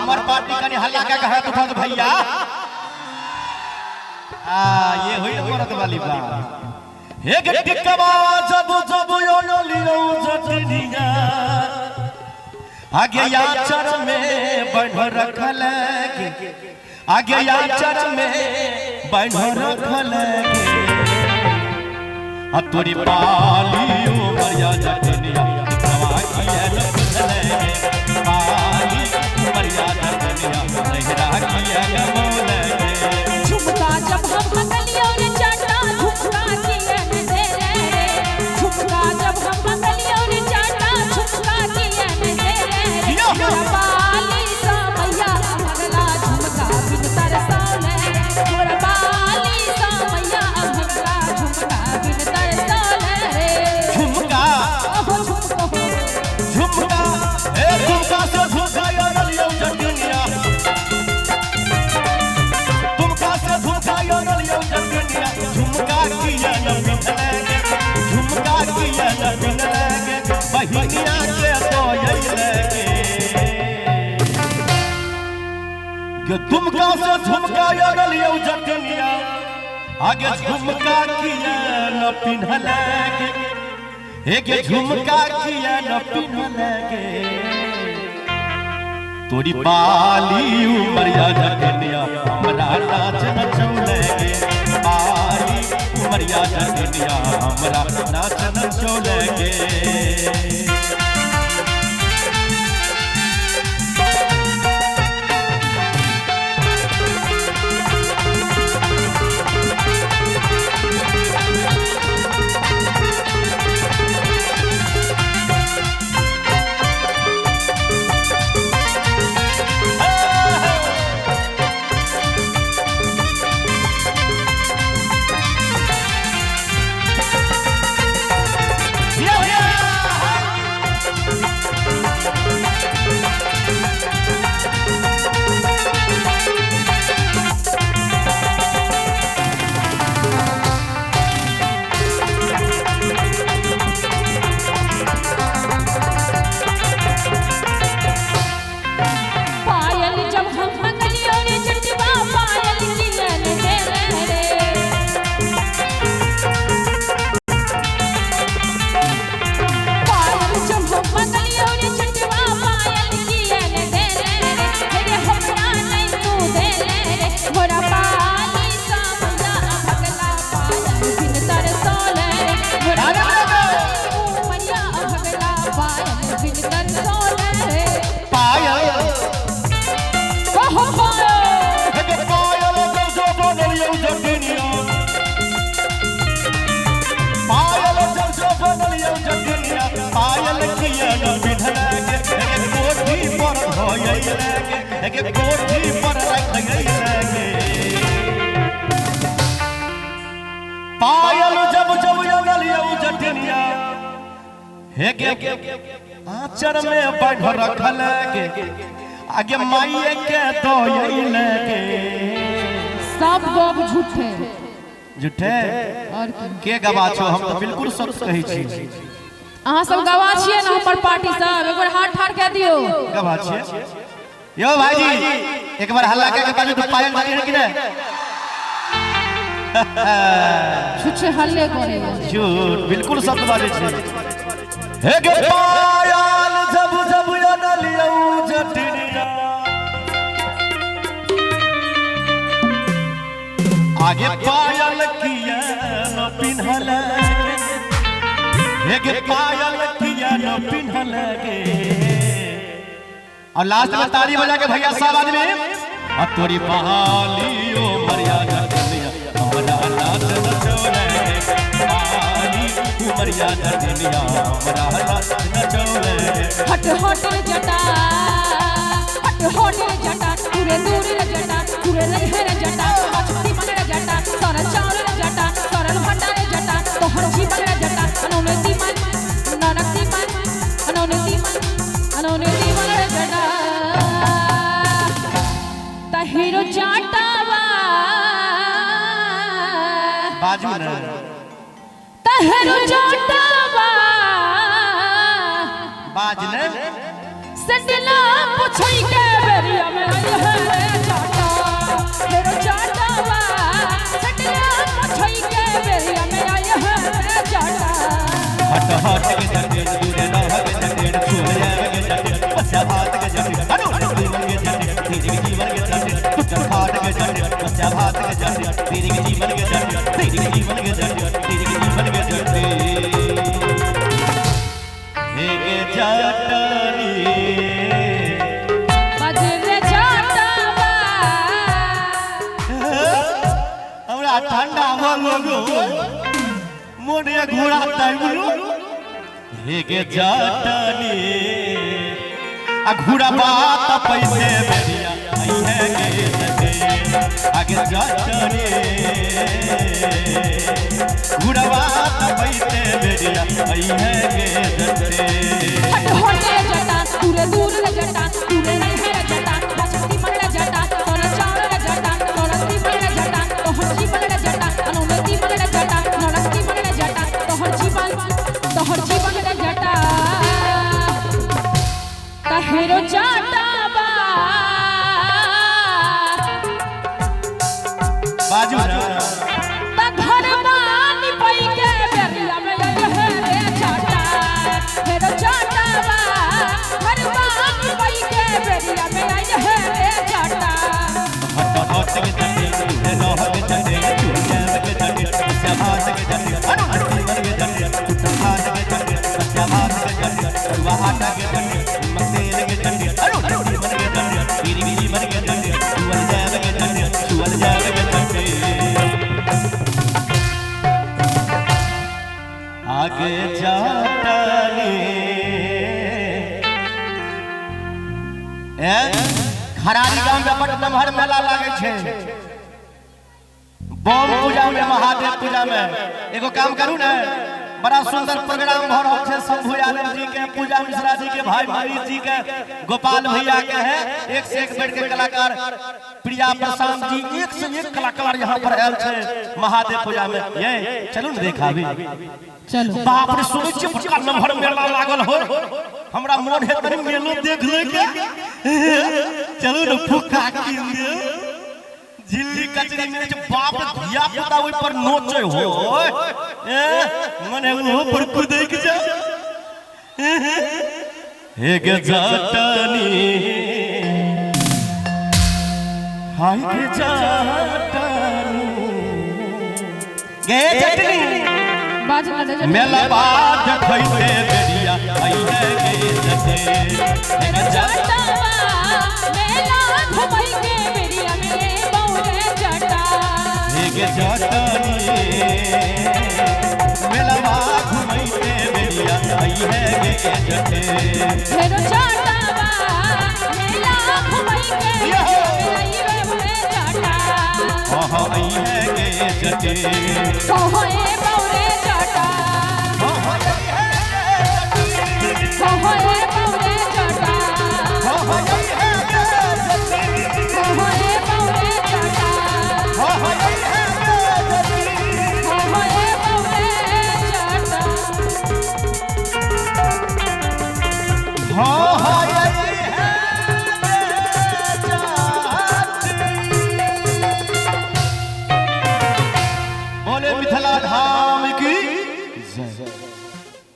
हमार पार्टी का हल्ला का कहा उठा तो भैया ये हुई औरत वाली बात। एक टिकवा जब जब यो लियो जटनिया आगे या चर में बढ़ रखल के आगे या चर में बढ़ रखल के तोरी पाली उमरिया जटनिया हवा किया न बुझले पाली उमरिया जटनिया लहरा किया न बोले झुमका जब हम मंगलियों ने चाटा झुमका किया न दे रे झुमका जब हम मंगलियों ने चाटा झुमका किया न दे रे मोरा बाली सा मैया अगला झुमका बिन तरसौले मोरा बाली सा मैया अगला झुमका बिन तरसौले झुमका ओहो झुमको झुमका ए झुमका से झुमका यो लियो जटनिया झुमका से झुमका यो लियो जटनिया झुमका किया न बिनले झुमका किया न बिनले बहिनिया के तो यइले के झुमका से झुमका यो लियो जटनिया आगे झुमका किया न पिन्हले एक झुमका किया न पिन्हले तोरी बाली उमरिया जटनिया हमरा नाच नचौले बाली उमरिया जटनिया हमरा नाच नचौले पायल जब जब लियो जटनिया आचर में बढ़ रखल के आगे माइए के तो यइले के सब गप झूठे झूठे और के गवा छो हम तो बिल्कुल सच कहै छी अहाँ सब गवा छिए ना हमर पार्टी सब एक बार हाथ ठाड़ के दियो गवा छिए यो भाईजी एक बार हल्ला के बाजू तो पायल मारी है कि नहीं छुछे हल्ले करे झूठ बिल्कुल सच बाजे छे हे गे पायल जब जब न लियो जटनिया आगे पायल किया न पिन्हले हे गे पायल किया न पिन्हले और लास्ट में ताली बजा के भैया सब आदमी और तोरी बहाली ओ मरिया जटनिया हमरा नाच नचौले बहाली उमरिया जटनिया हमरा नाच नचौले हट हट जटा पूरे दूर जटा पूरे लहर जटा छोटी मगर जटा सरल चावल जटा सरल भंडार जटा तोहर जीवन जटा अनोने दीमन नानक दीमन अनोने दीमन जटा हीरो जाटावा बाजू न तहरो जाटावा बाज न सटला पुछई के बेरिया में आई है रे जाटा हेरो जाटावा सटला मछई के बेरिया में आई है रे जाटा हट हट के जटे दूरे रह के जटे छूट जावे के जटे बच्चा भात के जटे अनु जीवन के जटे तेरे जीवन के जटे पुत्र भात के जटे बच्चा भात के जटे तेरे जीवन के जटे तेरे जीवन के जटे तेरे जीवन के जटे हे जटनी बजरे जाटावा हमरा ठंडा बोलो मोरे घोड़ा ताइबुलो हेगे जटनी आ घोड़ा बात पैसे बेरिया आई है गे जटे आगे जटनी घोड़ा बात पैसे बेरिया आई है गे जटे हट होटे जटा पूरे दूर रे जटा पूरे नहीं है रे जटा बसती मन रे जटा तोरे चार रे जटा तोरती मन रे जटा तोहर जीवन रे जटा अनुमति मन रे जटा नरस्ती मन रे जटा तोहर जीवन रे जटा कहेरो जाटा बा बाजू ता घर मानी पई के बेरिया में आई है रे जाटा हेरो जाटा बा घर मानी पई के बेरिया में आई है रे जाटा हट हट के जटे दूरे रह के जटे छूट जावे के जटे बच्चा भात के जटे अनु जीवन के जटे पुत्र भात के जटे बच्चा भात के जटे रुआ आटा के जटे मसेल के जटे अनु जीवन के जटे तेरे जीवन के जटे छुअल जावे के जटे आगे जाटनी खरारी गांव में बड़ नमहर मेला लागे छे बम पूजा में महादेव पूजा में एगो काम करू ना बड़ा सुंदर प्रोग्राम भ रहल छे शंभू यादव जी के पूजा मिश्रा जी के भाई मनीष जी के गोपाल भैया के है एक से एक बेड के कलाकार प्रिया प्रशांत जी एक से एक कलाकार यहाँ पर आयल छे महादेव पूजा में ये चलू न देखाबी चलो बाप रे सुनै छी बड़का नमहर मेला लागल हो हमरा मोन हे तनी मेलो देख ले के चलू न फुक्का कीन दे झिल्ली कचरी में जे बाप रे धिया पुता ओइ पर नोचे हो मने वो पर कुदै के जा हे गे जटनी हाय गे जटनी गे जटनी बाज ना मेला बात खइते बेरिया आई है गे जटे हे जटावा मेला घुमई के बेरिया में बहुरे जटा गे जटनी मेला बात घुमइते बेरिया आई है गे जटे हेरो जटावा मेला घुमई के बेरिया में बहुरे जटा आई है गे जटे कोहे बहुरे